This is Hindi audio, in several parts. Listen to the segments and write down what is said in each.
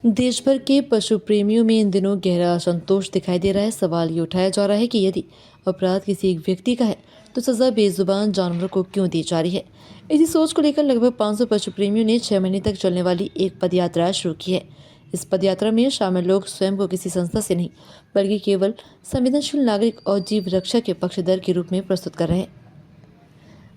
देश भर के पशु प्रेमियों में इन दिनों गहरा असंतोष दिखाई दे रहा है। सवाल ये उठाया जा रहा है कि यदि अपराध किसी एक व्यक्ति का है तो सजा बेजुबान जानवरों को क्यों दी जा रही है। इसी सोच को लेकर लगभग 500 पशु प्रेमियों ने 6 महीने तक चलने वाली एक पदयात्रा शुरू की है। इस पदयात्रा में शामिल लोग स्वयं को किसी संस्था से नहीं बल्कि केवल संवेदनशील नागरिक और जीव रक्षा के पक्षधर के रूप में प्रस्तुत कर रहे हैं।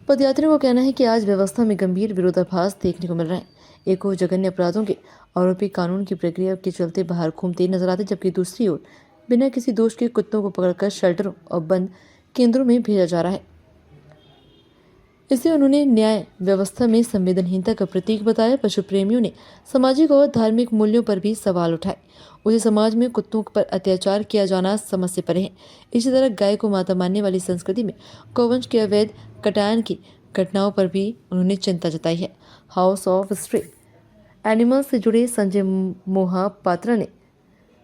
पदयात्रियों का कहना है कि आज व्यवस्था में गंभीर विरोधाभास देखने को मिल रहा है। एक ओर जघन्य अपराधों के आरोपी कानून की प्रक्रिया के चलते बाहर घूमते नजर आते, जबकि दूसरी ओर बिना किसी दोष के कुत्तों को पकड़कर शेल्टरों और बंद केंद्रों में भेजा जा रहा है। इसे उन्होंने न्याय व्यवस्था में संवेदनहीनता का प्रतीक बताया। पशु प्रेमियों ने सामाजिक और धार्मिक मूल्यों पर भी सवाल उठाए। उसे समाज में कुत्तों पर अत्याचार किया जाना समझ से परे है। इसी तरह गाय को माता मानने वाली संस्कृति में गौवंश के अवैध कटान की घटनाओं पर भी उन्होंने चिंता जताई है। हाउस ऑफ स्ट्रे एनिमल्स से जुड़े संजय मोहापात्रा ने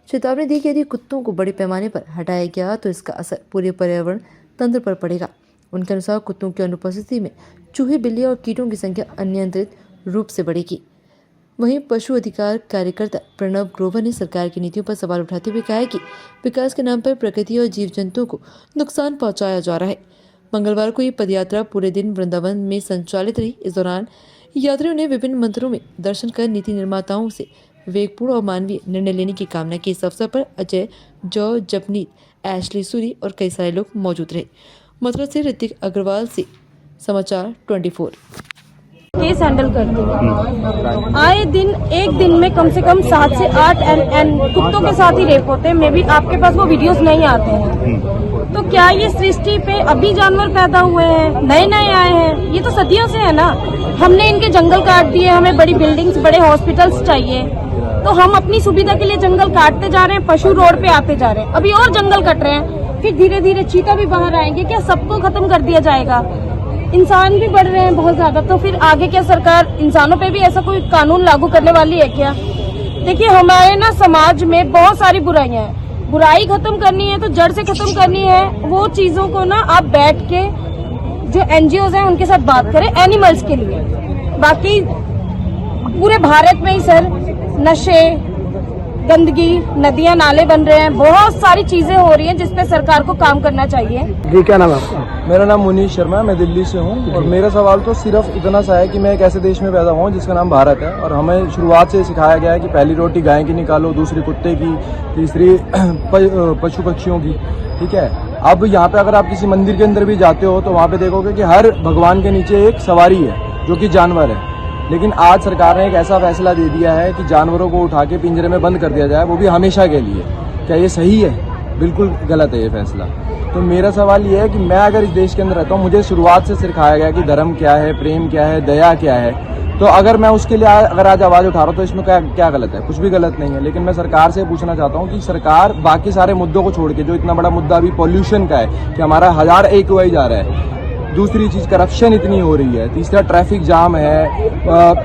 चेतावनी दी कि यदि कुत्तों को बड़े पैमाने पर हटाया गया तो इसका असर पूरे पर्यावरण तंत्र पर पड़ेगा। उनके अनुसार कुत्तों की अनुपस्थिति में चूहे, बिल्ली और कीटों की संख्या अनियंत्रित रूप से बढ़ेगी। वहीं पशु अधिकार कार्यकर्ता प्रणव ग्रोवर ने सरकार की नीतियों पर सवाल उठाते हुए कहा है कि विकास के नाम पर प्रकृति और जीव जंतुओं को नुकसान पहुंचाया जा रहा है। मंगलवार को ये पदयात्रा पूरे दिन वृंदावन में संचालित रही। इस दौरान यात्रियों ने विभिन्न मंदिरों में दर्शन कर नीति निर्माताओं से विवेकपूर्ण और मानवीय निर्णय लेने की कामना की। इस अवसर पर अजय, जॉ, जपनीत, एशली सूरी और कई सारे लोग मौजूद रहे। मथुरा से ऋतिक अग्रवाल से समाचार 24। केस हैंडल करती हूँ। आए दिन एक दिन में कम से कम 7 से 8 कुत्तों के साथ ही रेप होते हैं। मे भी आपके पास वो वीडियोस नहीं आते हैं। तो क्या ये सृष्टि पे अभी जानवर पैदा हुए हैं, नए नए आए हैं? ये तो सदियों से है ना। हमने इनके जंगल काट दिए, हमें बड़ी बिल्डिंग्स, बड़े हॉस्पिटल्स चाहिए, तो हम अपनी सुविधा के लिए जंगल काटते जा रहे हैं। पशु रोड पे आते जा रहे हैं, अभी और जंगल कट रहे हैं, फिर धीरे धीरे चीता भी बाहर आएंगे। क्या सबको खत्म कर दिया जाएगा? इंसान भी बढ़ रहे हैं बहुत ज्यादा, तो फिर आगे क्या सरकार इंसानों पे भी ऐसा कोई कानून लागू करने वाली है क्या? देखिए, हमारे ना समाज में बहुत सारी बुराइयां हैं। बुराई खत्म करनी है तो जड़ से खत्म करनी है। वो चीजों को ना आप बैठ के जो एनजीओ हैं उनके साथ बात करें एनिमल्स के लिए। बाकी पूरे भारत में ही सर नशे, गंदगी, नदियां नाले बन रहे हैं, बहुत सारी चीजें हो रही हैं जिसपे सरकार को काम करना चाहिए। जी, क्या नाम है आपका? मेरा नाम मुनीश शर्मा है, मैं दिल्ली से हूँ। और मेरा सवाल तो सिर्फ इतना सा है कि मैं एक ऐसे देश में पैदा हुआ हूँ जिसका नाम भारत है, और हमें शुरुआत से सिखाया गया है कि पहली रोटी गाय की निकालो, दूसरी कुत्ते की, तीसरी पशु पक्षियों की। ठीक है, अब यहाँ पे अगर आप किसी मंदिर के अंदर भी जाते हो तो वहाँ पे देखोगे कि हर भगवान के नीचे एक सवारी है जो कि जानवर है। लेकिन आज सरकार ने एक ऐसा फैसला दे दिया है कि जानवरों को उठा के पिंजरे में बंद कर दिया जाए, वो भी हमेशा के लिए। क्या ये सही है? बिल्कुल गलत है ये फैसला। तो मेरा सवाल ये है कि मैं अगर इस देश के अंदर रहता हूँ, मुझे शुरुआत से सिखाया गया कि धर्म क्या है, प्रेम क्या है, दया क्या है। तो अगर मैं उसके लिए अगर आज आवाज उठा रहा हूँ तो इसमें क्या गलत है? कुछ भी गलत नहीं है। लेकिन मैं सरकार से पूछना चाहता हूँ कि सरकार बाकी सारे मुद्दों को छोड़ के, जो इतना बड़ा मुद्दा अभी पॉल्यूशन का है कि हमारा 1000 AQI जा रहा है, दूसरी चीज करप्शन इतनी हो रही है, तीसरा ट्रैफिक जाम है,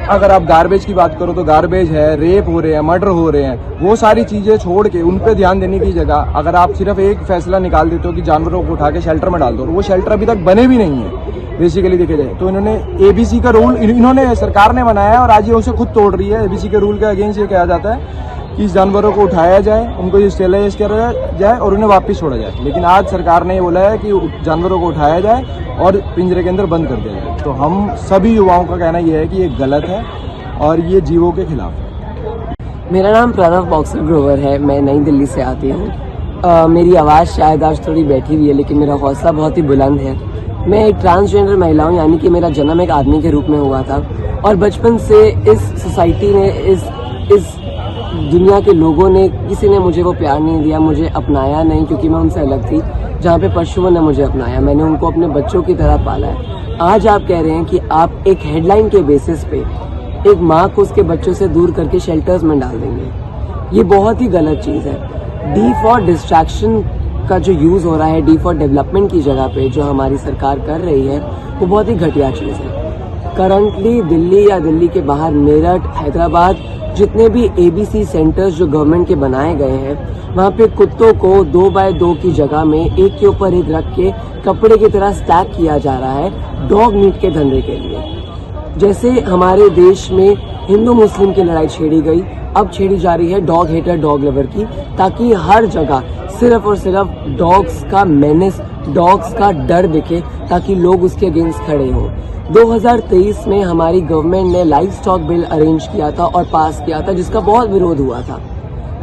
अगर आप गार्बेज की बात करो तो गार्बेज है, रेप हो रहे हैं, मर्डर हो रहे हैं, वो सारी चीजें छोड़ के उन पे ध्यान देने की जगह अगर आप सिर्फ एक फैसला निकाल देते हो कि जानवरों को उठा के शेल्टर में डाल दो, वो शेल्टर अभी तक बने भी नहीं है बेसिकली देखे जाए तो। इन्होंने ABC का रूल इन्होंने सरकार ने बनाया है और आज ये उसे खुद तोड़ रही है। ABC के रूल के अगेंस्ट ये कहा जाता है कि इस जानवरों को उठाया जाए, उनको स्टेलाइज किया जाए और उन्हें वापस छोड़ा जाए। लेकिन आज सरकार ने ये बोला है कि जानवरों को उठाया जाए और पिंजरे के अंदर बंद कर दिया जाए। तो हम सभी युवाओं का कहना यह है कि ये गलत है और ये जीवों के खिलाफ है। मेरा नाम प्रणव बॉक्सर ग्रोवर है, मैं नई दिल्ली से आती हूँ। मेरी आवाज़ शायद आज थोड़ी बैठी हुई है, लेकिन मेरा हौसला बहुत ही बुलंद है। मैं एक ट्रांसजेंडर महिला हूँ, यानी कि मेरा जन्म एक आदमी के रूप में हुआ था, और बचपन से इस सोसाइटी ने, इस दुनिया के लोगों ने, किसी ने मुझे वो प्यार नहीं दिया, मुझे अपनाया नहीं, क्योंकि मैं उनसे अलग थी। जहाँ पे पशुओं ने मुझे अपनाया, मैंने उनको अपने बच्चों की तरह पाला है। आज आप कह रहे हैं कि आप एक हेडलाइन के बेसिस पे एक माँ को उसके बच्चों से दूर करके शेल्टर्स में डाल देंगे। ये बहुत ही गलत चीज़ है। डी फॉर डिस्ट्रैक्शन का जो यूज़ हो रहा है, डी फॉर डेवलपमेंट की जगह पे जो हमारी सरकार कर रही है, वो बहुत ही घटिया चीज़ है। करंटली दिल्ली या दिल्ली के बाहर मेरठ, हैदराबाद, जितने भी ABC सेंटर्स जो गवर्नमेंट के बनाए गए हैं, वहाँ पे कुत्तों को 2 बाय 2 की जगह में एक के ऊपर एक रख के कपड़े की तरह स्टैक किया जा रहा है डॉग मीट के धंधे के लिए। जैसे हमारे देश में हिंदू मुस्लिम की लड़ाई छेड़ी गई, अब छेड़ी जा रही है डॉग हेटर डॉग लवर की, ताकि हर जगह सिर्फ और सिर्फ डॉग्स का मेनेस, डॉग्स का डर दिखे, ताकि लोग उसके अगेंस्ट खड़े हों। 2023 में हमारी गवर्नमेंट ने लाइव स्टॉक बिल अरेंज किया था और पास किया था, जिसका बहुत विरोध हुआ था,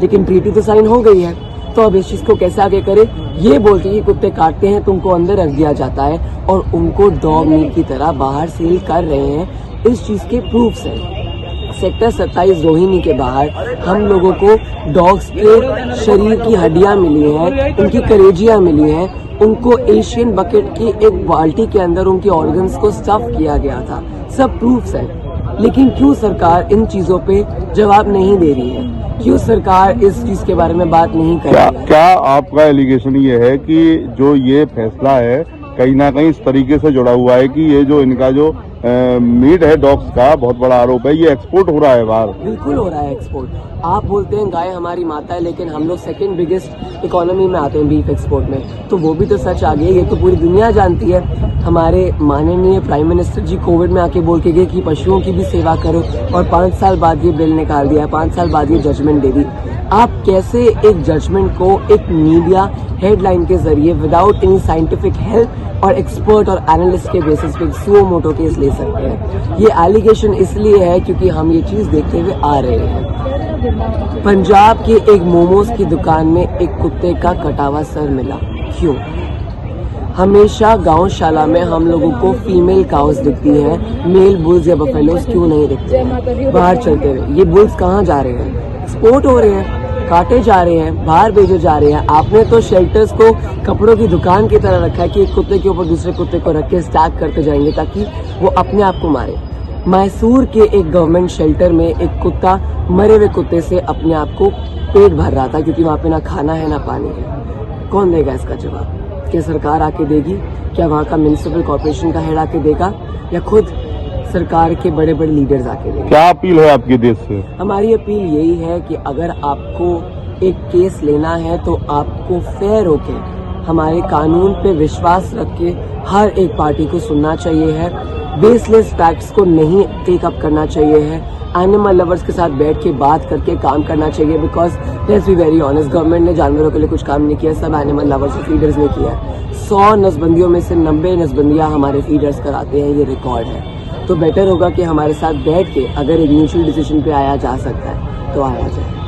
लेकिन ट्रीटी तो साइन हो गई है। तो अब इस चीज को कैसे आगे करे, ये बोलते कि कुत्ते काटते हैं तो उनको अंदर रख दिया जाता है और उनको डॉग मीट की तरह बाहर सेल कर रहे हैं। इस चीज के प्रूफ्स हैं। सेक्टर 27 रोहिणी के बाहर हम लोगों को डॉग्स के शरीर की हड्डियां मिली हैं, उनकी कलेजियां मिली हैं, उनको एशियन बकेट की एक बाल्टी के अंदर उनके ऑर्गन्स को स्टफ किया गया था। सब प्रूफ्स हैं। लेकिन क्यों सरकार इन चीजों पे जवाब नहीं दे रही है? क्यों सरकार इस चीज के बारे में बात नहीं कर रही है? क्या आपका एलिगेशन ये है कि जो ये फैसला है कहीं ना कहीं इस तरीके से जुड़ा हुआ है कि ये जो इनका जो मीट है डॉग्स का, बहुत बड़ा आरोप है, ये एक्सपोर्ट हो रहा है बाहर? बिल्कुल हो रहा है एक्सपोर्ट। आप बोलते हैं गाय हमारी माता है, लेकिन हम लोग सेकंड बिगेस्ट इकोनॉमी में आते हैं बीफ एक्सपोर्ट में, तो वो भी तो सच आ गई। ये तो पूरी दुनिया जानती है। हमारे माननीय प्राइम मिनिस्टर जी कोविड में आके बोल के गए कि पशुओं की भी सेवा करो, और 5 साल बाद ये बिल निकाल दिया, 5 साल बाद ये जजमेंट दे दी। आप कैसे एक जजमेंट को एक मीडिया हेडलाइन के जरिए विदाउट एनी साइंटिफिक हेल्प और एक्सपर्ट और एनालिस्ट के बेसिस पे सुओ मोटो केस ले सकते हैं? ये एलिगेशन इसलिए है क्योंकि हम ये चीज देखते हुए आ रहे हैं। पंजाब के एक मोमोज की दुकान में एक कुत्ते का कटा हुआ सर मिला। क्यों? हमेशा गौशाला में हम लोगों को फीमेल काउस दिखती हैं, मेल बुल्स या बफेलोस क्यों नहीं दिखते हैं बाहर चलते हुए? ये बुल्स कहाँ जा रहे हैं? एक्सपोर्ट हो रहे हैं, काटे जा रहे हैं, बाहर भेजे जा रहे हैं। आपने तो शेल्टर्स को कपड़ों की दुकान की तरह रखा है कि एक कुत्ते के ऊपर दूसरे कुत्ते को रख के स्टैक करते जाएंगे ताकि वो अपने आप को मारे। मैसूर के एक गवर्नमेंट शेल्टर में एक कुत्ता मरे हुए कुत्ते से अपने आप को पेट भर रहा था, क्योंकि वहाँ पे ना खाना है ना पानी है। कौन देगा इसका जवाब? क्या सरकार आके देगी? क्या वहाँ का म्युनिसिपल कॉर्पोरेशन का हेड आके देगा, या खुद सरकार के बड़े बड़े लीडर्स आके देंगे? क्या अपील है आपके देश से? हमारी अपील यही है कि अगर आपको एक केस लेना है तो आपको फेयर होके हमारे कानून पे विश्वास रख के हर एक पार्टी को सुनना चाहिए है। बेसलेस फैक्ट्स को नहीं टेक अप करना चाहिए है। एनिमल लवर्स के साथ बैठ के बात करके काम करना चाहिए, because let's be very honest, government ने जानवरों के लिए कुछ काम नहीं किया, सब एनिमल लवर्स और फीडर्स ने किया है। 100 नसबंदियों में से 90 नसबंदियां हमारे फीडर्स कराते हैं, ये रिकॉर्ड है। तो बेटर होगा कि हमारे साथ बैठ के अगर एक म्यूचुअल डिसीजन पे आया जा सकता है तो आया जाए।